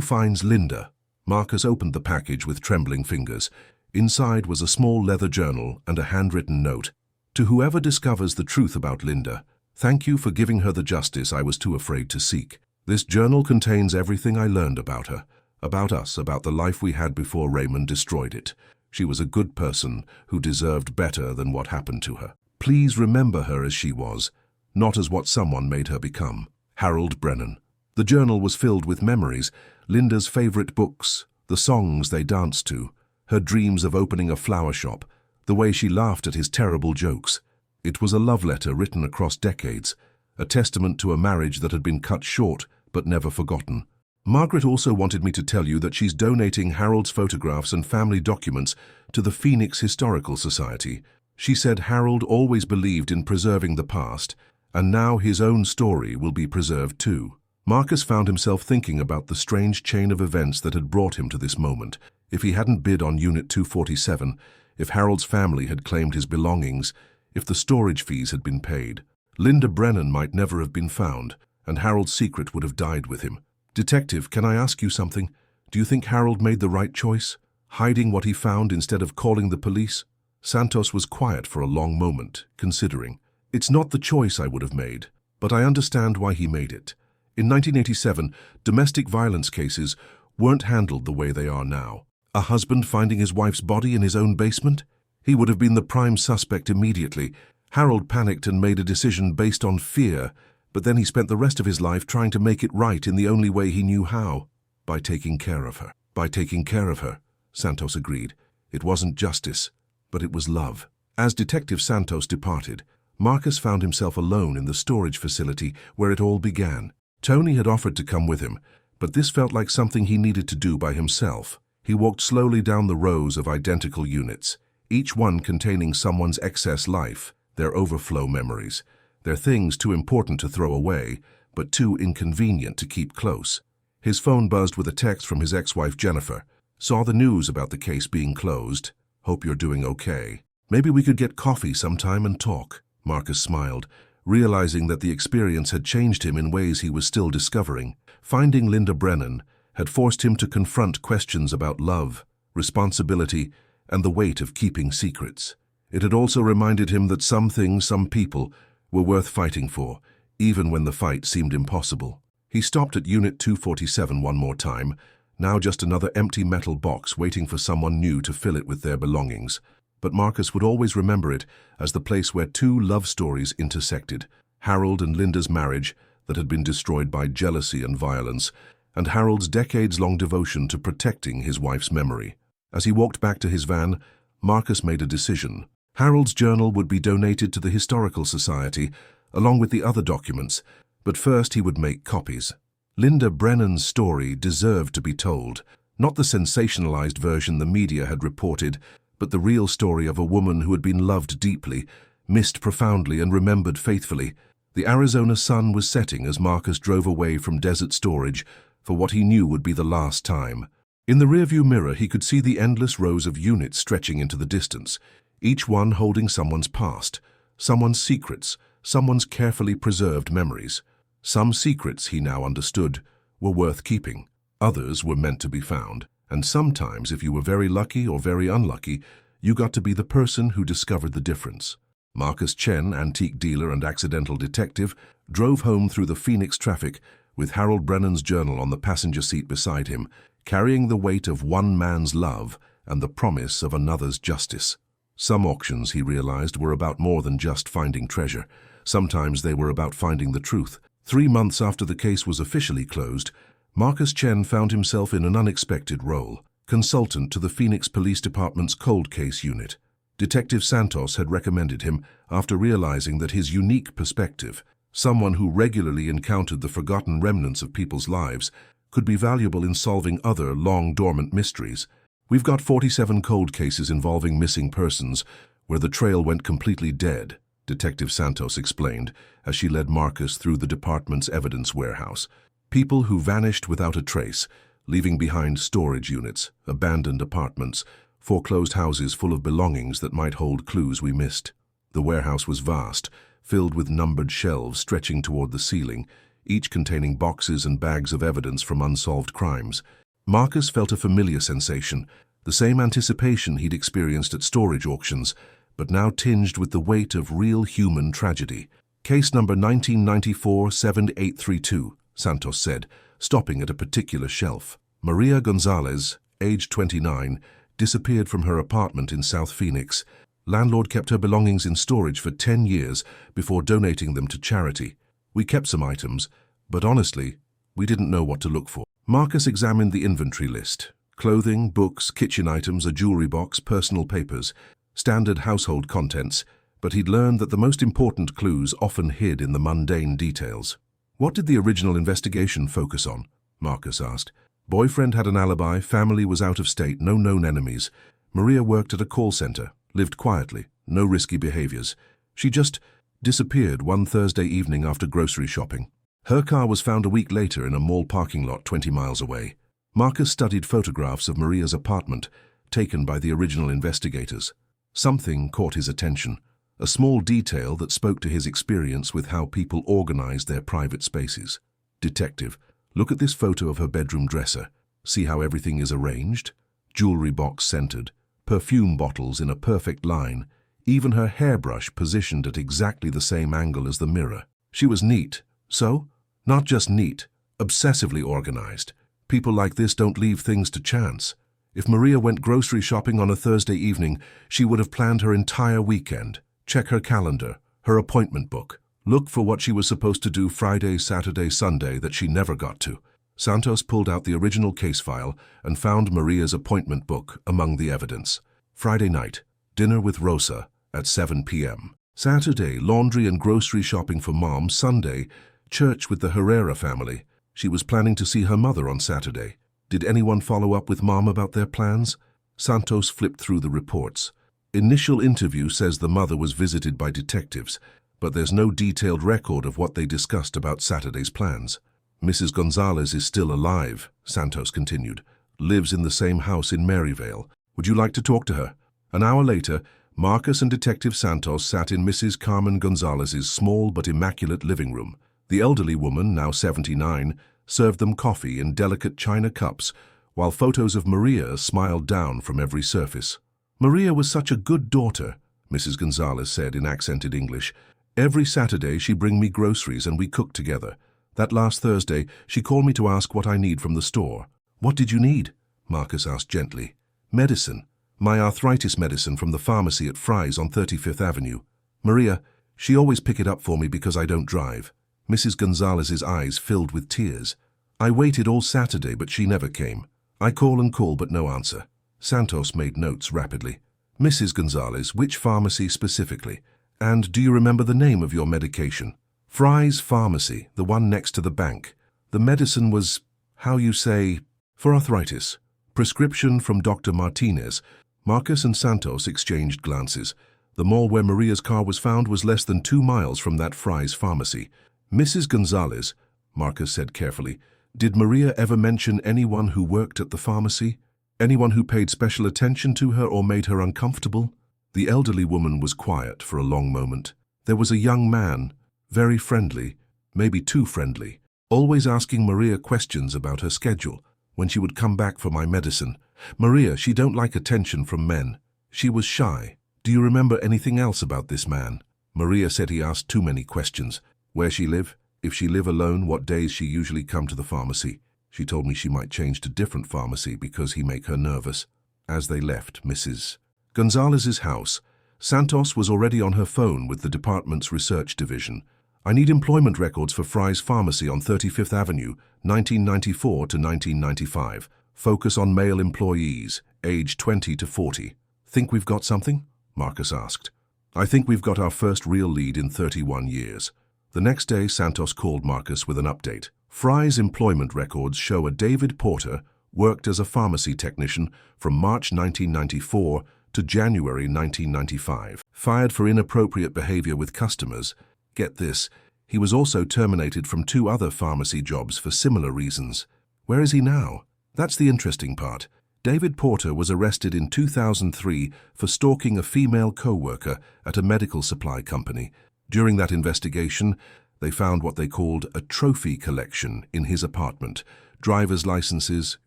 Speaker 1: finds Linda. Marcus opened the package with trembling fingers. Inside was a small leather journal and a handwritten note. To whoever discovers the truth about Linda, thank you for giving her the justice I was too afraid to seek. This journal contains everything I learned about her, about us, about the life we had before Raymond destroyed it. She was a good person who deserved better than what happened to her. Please remember her as she was, not as what someone made her become. Harold Brennan. The journal was filled with memories, Linda's favorite books, the songs they danced to, her dreams of opening a flower shop, the way she laughed at his terrible jokes. It was a love letter written across decades, a testament to a marriage that had been cut short but never forgotten. Margaret also wanted me to tell you that she's donating Harold's photographs and family documents to the Phoenix Historical Society. She said Harold always believed in preserving the past, and now his own story will be preserved too. Marcus found himself thinking about the strange chain of events that had brought him to this moment. If he hadn't bid on Unit 247, if Harold's family had claimed his belongings, if the storage fees had been paid, Linda Brennan might never have been found, and Harold's secret would have died with him. Detective, can I ask you something? Do you think Harold made the right choice, hiding what he found instead of calling the police? Santos was quiet for a long moment, considering. It's not the choice I would have made, but I understand why he made it. In 1987, domestic violence cases weren't handled the way they are now. A husband finding his wife's body in his own basement? He would have been the prime suspect immediately. Harold panicked and made a decision based on fear, but then he spent the rest of his life trying to make it right in the only way he knew how, by taking care of her. By taking care of her, Santos agreed. It wasn't justice, but it was love. As Detective Santos departed, Marcus found himself alone in the storage facility where it all began. Tony had offered to come with him, but this felt like something he needed to do by himself. He walked slowly down the rows of identical units, each one containing someone's excess life, their overflow memories, their things too important to throw away, but too inconvenient to keep close. His phone buzzed with a text from his ex-wife Jennifer. Saw the news about the case being closed. Hope you're doing okay. Maybe we could get coffee sometime and talk. Marcus smiled, realizing that the experience had changed him in ways he was still discovering. Finding Linda Brennan had forced him to confront questions about love, responsibility, and the weight of keeping secrets. It had also reminded him that some things, some people, were worth fighting for, even when the fight seemed impossible. He stopped at Unit 247 one more time, now just another empty metal box waiting for someone new to fill it with their belongings. But Marcus would always remember it as the place where two love stories intersected, Harold and Linda's marriage that had been destroyed by jealousy and violence, and Harold's decades-long devotion to protecting his wife's memory. As he walked back to his van, Marcus made a decision. Harold's journal would be donated to the Historical Society, along with the other documents, but first he would make copies. Linda Brennan's story deserved to be told, not the sensationalized version the media had reported, but the real story of a woman who had been loved deeply, missed profoundly, and remembered faithfully. The Arizona sun was setting as Marcus drove away from desert storage for what he knew would be the last time. In the rearview mirror, he could see the endless rows of units stretching into the distance, each one holding someone's past, someone's secrets, someone's carefully preserved memories. Some secrets, he now understood, were worth keeping. Others were meant to be found. And sometimes, if you were very lucky or very unlucky, you got to be the person who discovered the difference. Marcus Chen, antique dealer and accidental detective, drove home through the Phoenix traffic with Harold Brennan's journal on the passenger seat beside him, carrying the weight of one man's love and the promise of another's justice. Some auctions, he realized, were about more than just finding treasure. Sometimes they were about finding the truth. 3 months after the case was officially closed, Marcus Chen found himself in an unexpected role, consultant to the Phoenix Police Department's cold case unit. Detective Santos had recommended him after realizing that his unique perspective, someone who regularly encountered the forgotten remnants of people's lives, could be valuable in solving other long-dormant mysteries. We've got 47 cold cases involving missing persons where the trail went completely dead, Detective Santos explained as she led Marcus through the department's evidence warehouse. People who vanished without a trace, leaving behind storage units, abandoned apartments, foreclosed houses full of belongings that might hold clues we missed. The warehouse was vast, filled with numbered shelves stretching toward the ceiling, each containing boxes and bags of evidence from unsolved crimes. Marcus felt a familiar sensation, the same anticipation he'd experienced at storage auctions, but now tinged with the weight of real human tragedy. Case number 1994-7832, Santos said, stopping at a particular shelf. Maria Gonzalez, age 29, disappeared from her apartment in South Phoenix. Landlord kept her belongings in storage for 10 years before donating them to charity. We kept some items, but honestly, we didn't know what to look for. Marcus examined the inventory list. Clothing, books, kitchen items, a jewelry box, personal papers, standard household contents, but he'd learned that the most important clues often hid in the mundane details. What did the original investigation focus on? Marcus asked. Boyfriend had an alibi, family was out of state, no known enemies. Maria worked at a call center, lived quietly, no risky behaviors. She just disappeared one Thursday evening after grocery shopping. Her car was found a week later in a mall parking lot 20 miles away. Marcus studied photographs of Maria's apartment, taken by the original investigators. Something caught his attention, a small detail that spoke to his experience with how people organized their private spaces. Detective, look at this photo of her bedroom dresser. See how everything is arranged? Jewelry box centered, perfume bottles in a perfect line, even her hairbrush positioned at exactly the same angle as the mirror. She was neat. So? Not just neat, obsessively organized. People like this don't leave things to chance. If Maria went grocery shopping on a Thursday evening, she would have planned her entire weekend. Check her calendar, her appointment book. Look for what she was supposed to do Friday, Saturday, Sunday that she never got to. Santos pulled out the original case file and found Maria's appointment book among the evidence. Friday night, dinner with Rosa at 7 p.m. Saturday, laundry and grocery shopping for Mom. Sunday, church with the Herrera family. She was planning to see her mother on Saturday. Did anyone follow up with Mom about their plans? Santos flipped through the reports. Initial interview says the mother was visited by detectives, but there's no detailed record of what they discussed about Saturday's plans. Mrs. Gonzalez is still alive, Santos continued. Lives in the same house in Maryvale. Would you like to talk to her? An hour later, Marcus and Detective Santos sat in Mrs. Carmen Gonzalez's small but immaculate living room. The elderly woman, now 79, served them coffee in delicate china cups, while photos of Maria smiled down from every surface. Maria was such a good daughter, Mrs. Gonzalez said in accented English. Every Saturday she'd bring me groceries and we cooked together. That last Thursday, she called me to ask what I need from the store. What did you need? Marcus asked gently. Medicine. My arthritis medicine from the pharmacy at Fry's on 35th Avenue. Maria, she always pick it up for me because I don't drive. Mrs. Gonzalez's eyes filled with tears. I waited all Saturday, but she never came. I call and call, but no answer. Santos made notes rapidly. Mrs. Gonzalez, which pharmacy specifically? And do you remember the name of your medication? Fry's Pharmacy, the one next to the bank. The medicine was, how you say, for arthritis. Prescription from Dr. Martinez. Marcus and Santos exchanged glances. The mall where Maria's car was found was less than 2 miles from that Fry's Pharmacy. Mrs. Gonzalez, Marcus said carefully, did Maria ever mention anyone who worked at the pharmacy? Anyone who paid special attention to her or made her uncomfortable? The elderly woman was quiet for a long moment. There was a young man, very friendly, maybe too friendly, always asking Maria questions about her schedule, when she would come back for my medicine. Maria, she don't like attention from men. She was shy. Do you remember anything else about this man? Maria said he asked too many questions. Where she live? If she live alone, what days she usually come to the pharmacy? She told me she might change to different pharmacy because he make her nervous. As they left Mrs. Gonzalez's house, Santos was already on her phone with the department's research division. I need employment records for Fry's Pharmacy on 35th Avenue, 1994 to 1995. Focus on male employees, age 20 to 40. Think we've got something? Marcus asked. I think we've got our first real lead in 31 years. The next day, Santos called Marcus with an update. Fry's employment records show a David Porter worked as a pharmacy technician from March 1994 to January 1995. Fired for inappropriate behavior with customers. Get this, he was also terminated from 2 other pharmacy jobs for similar reasons. Where is he now? That's the interesting part. David Porter was arrested in 2003 for stalking a female co-worker at a medical supply company. During that investigation, they found what they called a trophy collection in his apartment: driver's licenses,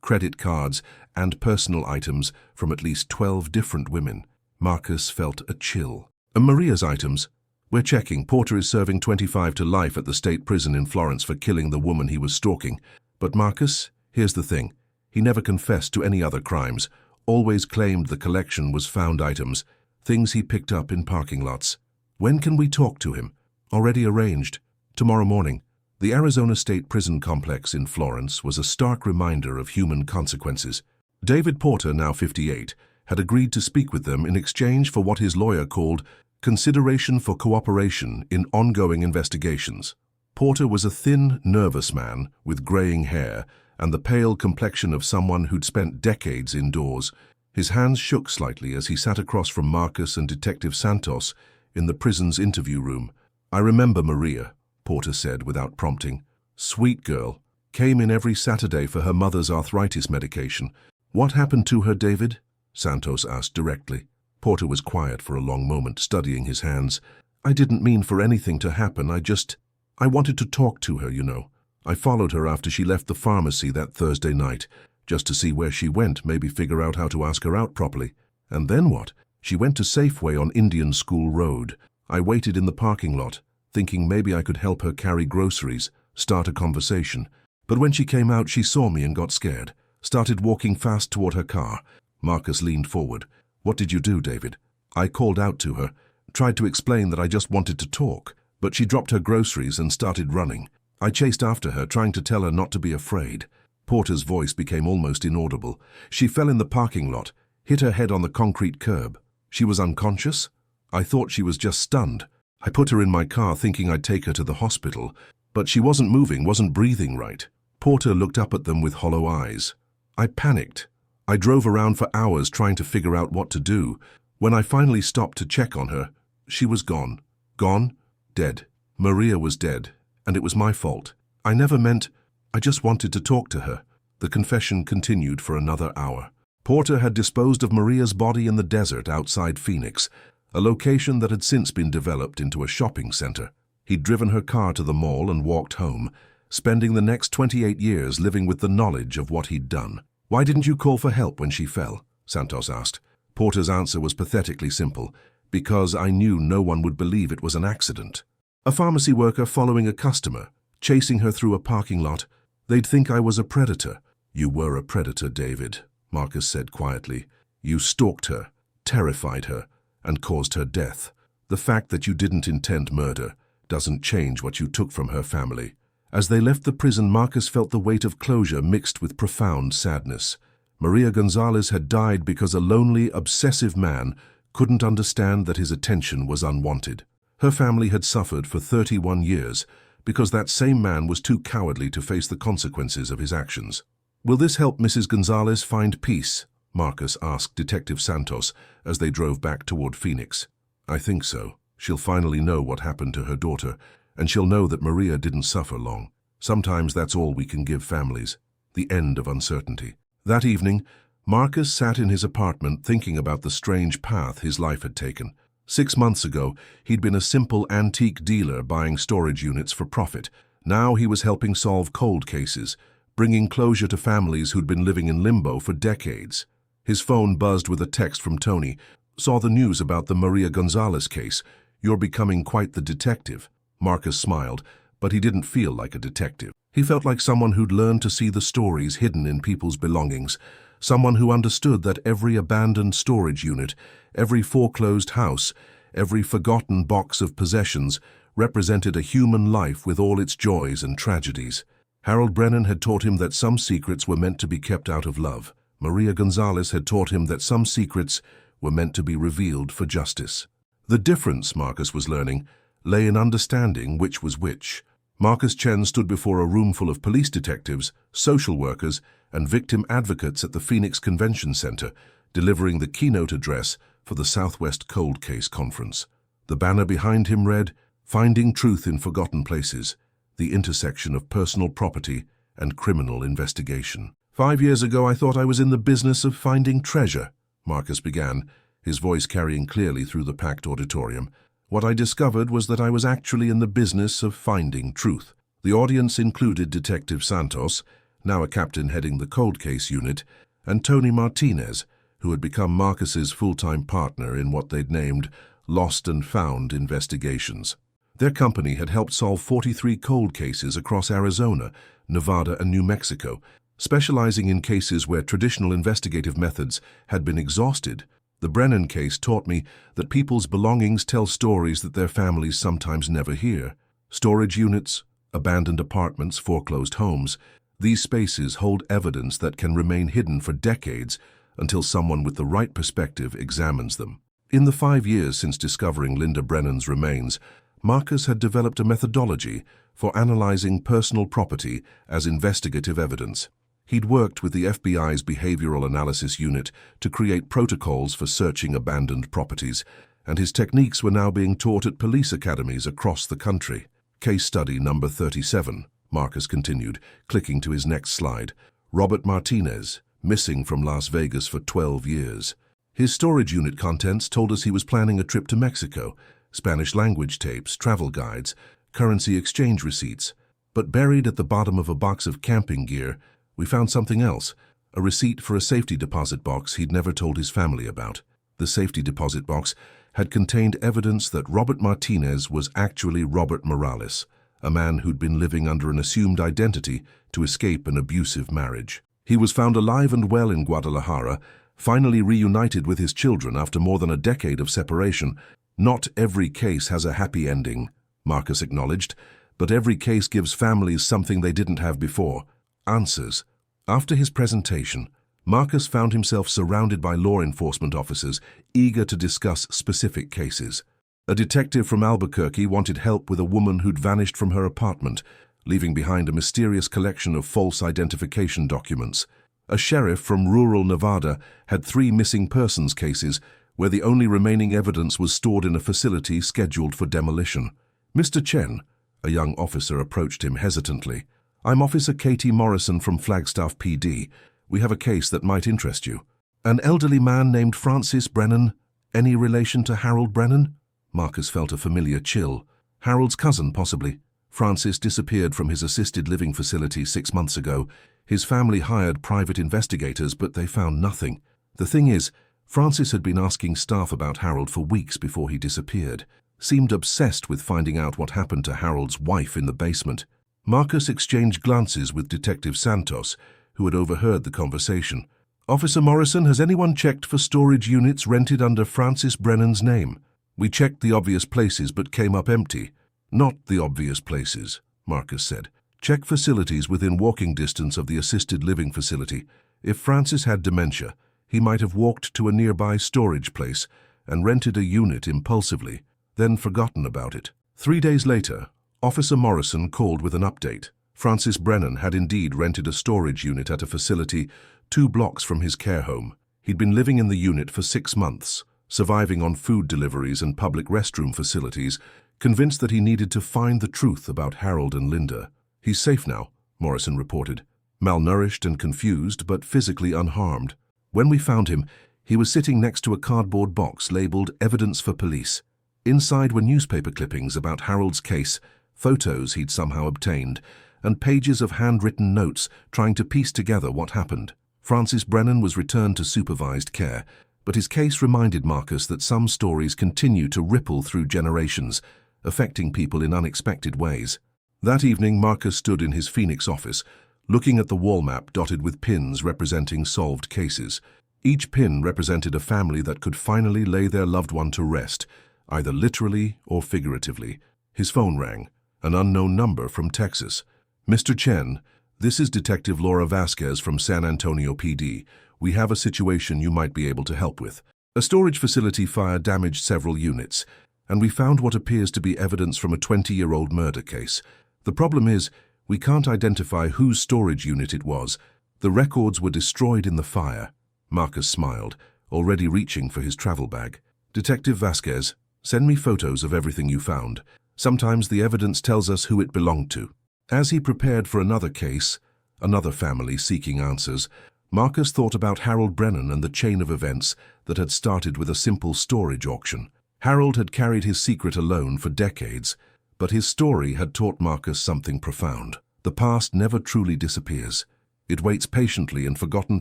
Speaker 1: credit cards, and personal items from at least 12 different women. Marcus felt a chill. And Maria's items? We're checking. Porter is serving 25 to life at the state prison in Florence for killing the woman he was stalking. But Marcus, here's the thing. He never confessed to any other crimes, always claimed the collection was found items, things he picked up in parking lots. When can we talk to him? Already arranged. Tomorrow morning. The Arizona State Prison Complex in Florence was a stark reminder of human consequences. David Porter, now 58, had agreed to speak with them in exchange for what his lawyer called consideration for cooperation in ongoing investigations. Porter was a thin, nervous man with graying hair and the pale complexion of someone who'd spent decades indoors. His hands shook slightly as he sat across from Marcus and Detective Santos in the prison's interview room. "I remember Maria," Porter said without prompting. "Sweet girl. Came in every Saturday for her mother's arthritis medication. What happened to her, David?" Santos asked directly. Porter was quiet for a long moment, studying his hands. "I didn't mean for anything to happen. I wanted to talk to her, you know. I followed her after she left the pharmacy that Thursday night, just to see where she went, maybe figure out how to ask her out properly. And then what? She went to Safeway on Indian School Road. I waited in the parking lot, thinking maybe I could help her carry groceries, start a conversation. But when she came out, she saw me and got scared, started walking fast toward her car." Marcus leaned forward. "What did you do, David?" "I called out to her, tried to explain that I just wanted to talk, but she dropped her groceries and started running. I chased after her, trying to tell her not to be afraid." Porter's voice became almost inaudible. "She fell in the parking lot, hit her head on the concrete curb. She was unconscious? I thought she was just stunned. I put her in my car thinking I'd take her to the hospital, but she wasn't moving, wasn't breathing right." Porter looked up at them with hollow eyes. "I panicked. I drove around for hours trying to figure out what to do. When I finally stopped to check on her, she was gone. Gone? Dead. Maria was dead, and it was my fault. I never meant. I just wanted to talk to her." The confession continued for another hour. Porter had disposed of Maria's body in the desert outside Phoenix, a location that had since been developed into a shopping center. He'd driven her car to the mall and walked home, spending the next 28 years living with the knowledge of what he'd done. "Why didn't you call for help when she fell?" Santos asked. Porter's answer was pathetically simple. "Because I knew no one would believe it was an accident. A pharmacy worker following a customer, chasing her through a parking lot. They'd think I was a predator." "You were a predator, David," Marcus said quietly. "You stalked her, terrified her, and caused her death. The fact that you didn't intend murder doesn't change what you took from her family." As they left the prison, Marcus felt the weight of closure mixed with profound sadness. Maria Gonzalez had died because a lonely, obsessive man couldn't understand that his attention was unwanted. Her family had suffered for 31 years because that same man was too cowardly to face the consequences of his actions. "Will this help Mrs. Gonzalez find peace?" Marcus asked Detective Santos as they drove back toward Phoenix. "I think so. She'll finally know what happened to her daughter, and she'll know that Maria didn't suffer long. Sometimes that's all we can give families, the end of uncertainty." That evening, Marcus sat in his apartment thinking about the strange path his life had taken. 6 months ago, he'd been a simple antique dealer buying storage units for profit. Now he was helping solve cold cases, bringing closure to families who'd been living in limbo for decades. His phone buzzed with a text from Tony. "Saw the news about the Maria Gonzalez case. You're becoming quite the detective." Marcus smiled, but he didn't feel like a detective. He felt like someone who'd learned to see the stories hidden in people's belongings, someone who understood that every abandoned storage unit, every foreclosed house, every forgotten box of possessions represented a human life with all its joys and tragedies. Harold Brennan had taught him that some secrets were meant to be kept out of love. Maria Gonzalez had taught him that some secrets were meant to be revealed for justice. The difference, Marcus was learning, lay in understanding which was which. Marcus Chen stood before a room full of police detectives, social workers, and victim advocates at the Phoenix Convention Center, delivering the keynote address for the Southwest Cold Case Conference. The banner behind him read, "Finding Truth in Forgotten Places, the Intersection of Personal Property and Criminal Investigation." 5 years ago, I thought I was in the business of finding treasure, Marcus began, his voice carrying clearly through the packed auditorium. What I discovered was that I was actually in the business of finding truth. The audience included Detective Santos, now a captain heading the cold case unit, and Tony Martinez, who had become Marcus's full-time partner in what they'd named Lost and Found Investigations. Their company had helped solve 43 cold cases across Arizona, Nevada, and New Mexico, specializing in cases where traditional investigative methods had been exhausted. The Brennan case taught me that people's belongings tell stories that their families sometimes never hear. Storage units, abandoned apartments, foreclosed homes, these spaces hold evidence that can remain hidden for decades until someone with the right perspective examines them. In the 5 years since discovering Linda Brennan's remains, Marcus had developed a methodology for analyzing personal property as investigative evidence. He'd worked with the FBI's Behavioral Analysis Unit to create protocols for searching abandoned properties, and his techniques were now being taught at police academies across the country. Case study number 37, Marcus continued, clicking to his next slide. Robert Martinez, missing from Las Vegas for 12 years. His storage unit contents told us he was planning a trip to Mexico, Spanish language tapes, travel guides, currency exchange receipts. But buried at the bottom of a box of camping gear, we found something else, a receipt for a safety deposit box he'd never told his family about. The safety deposit box had contained evidence that Robert Martinez was actually Robert Morales, a man who'd been living under an assumed identity to escape an abusive marriage. He was found alive and well in Guadalajara, finally reunited with his children after more than a decade of separation. Not every case has a happy ending, Marcus acknowledged, but every case gives families something they didn't have before. Answers. After his presentation, Marcus found himself surrounded by law enforcement officers eager to discuss specific cases. A detective from Albuquerque wanted help with a woman who'd vanished from her apartment, leaving behind a mysterious collection of false identification documents. A sheriff from rural Nevada had 3 missing persons cases where the only remaining evidence was stored in a facility scheduled for demolition. Mr. Chen, a young officer, approached him hesitantly. I'm Officer Katie Morrison from Flagstaff PD. We have a case that might interest you. An elderly man named Francis Brennan. Any relation to Harold Brennan? Marcus felt a familiar chill. Harold's cousin, possibly. Francis disappeared from his assisted living facility 6 months ago. His family hired private investigators, but they found nothing. The thing is, Francis had been asking staff about Harold for weeks before he disappeared. Seemed obsessed with finding out what happened to Harold's wife in the basement. Marcus exchanged glances with Detective Santos, who had overheard the conversation. Officer Morrison, has anyone checked for storage units rented under Francis Brennan's name? We checked the obvious places but came up empty. Not the obvious places, Marcus said. Check facilities within walking distance of the assisted living facility. If Francis had dementia, he might have walked to a nearby storage place and rented a unit impulsively, then forgotten about it. 3 days later, Officer Morrison called with an update. Francis Brennan had indeed rented a storage unit at a facility 2 blocks from his care home. He'd been living in the unit for 6 months, surviving on food deliveries and public restroom facilities, convinced that he needed to find the truth about Harold and Linda. He's safe now, Morrison reported. Malnourished and confused, but physically unharmed. When we found him, he was sitting next to a cardboard box labeled Evidence for Police. Inside were newspaper clippings about Harold's case, photos he'd somehow obtained, and pages of handwritten notes trying to piece together what happened. Francis Brennan was returned to supervised care, but his case reminded Marcus that some stories continue to ripple through generations, affecting people in unexpected ways. That evening, Marcus stood in his Phoenix office, looking at the wall map dotted with pins representing solved cases. Each pin represented a family that could finally lay their loved one to rest, either literally or figuratively. His phone rang, an unknown number from Texas. Mr. Chen, this is Detective Laura Vasquez from San Antonio PD. We have a situation you might be able to help with. A storage facility fire damaged several units, and we found what appears to be evidence from a 20-year-old murder case. The problem is, we can't identify whose storage unit it was. The records were destroyed in the fire. Marcus smiled, already reaching for his travel bag. Detective Vasquez, send me photos of everything you found. Sometimes the evidence tells us who it belonged to. As he prepared for another case, Another family seeking answers. Marcus thought about Harold Brennan and the chain of events that had started with a simple storage auction. Harold had carried his secret alone for decades, but his story had taught Marcus something profound. The past never truly disappears. It waits patiently in forgotten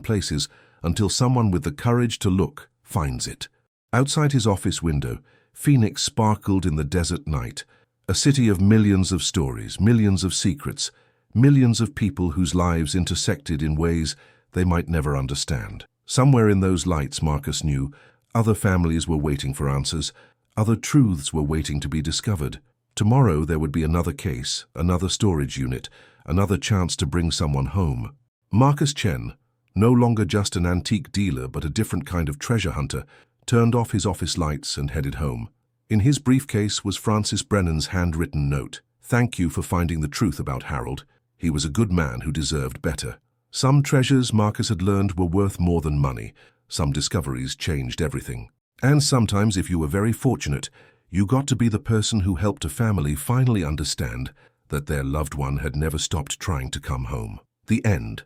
Speaker 1: places until someone with the courage to look finds it. Outside his office window, Phoenix sparkled in the desert night, a city of millions of stories, millions of secrets, millions of people whose lives intersected in ways they might never understand. Somewhere in those lights, Marcus knew, other families were waiting for answers, other truths were waiting to be discovered. Tomorrow there would be another case, another storage unit, another chance to bring someone home. Marcus Chen, no longer just an antique dealer but a different kind of treasure hunter, turned off his office lights and headed home. In his briefcase was Francis Brennan's handwritten note. "Thank you for finding the truth about Harold. He was a good man who deserved better." Some treasures Marcus had learned were worth more than money. Some discoveries changed everything. And sometimes, if you were very fortunate, you got to be the person who helped a family finally understand that their loved one had never stopped trying to come home. The end.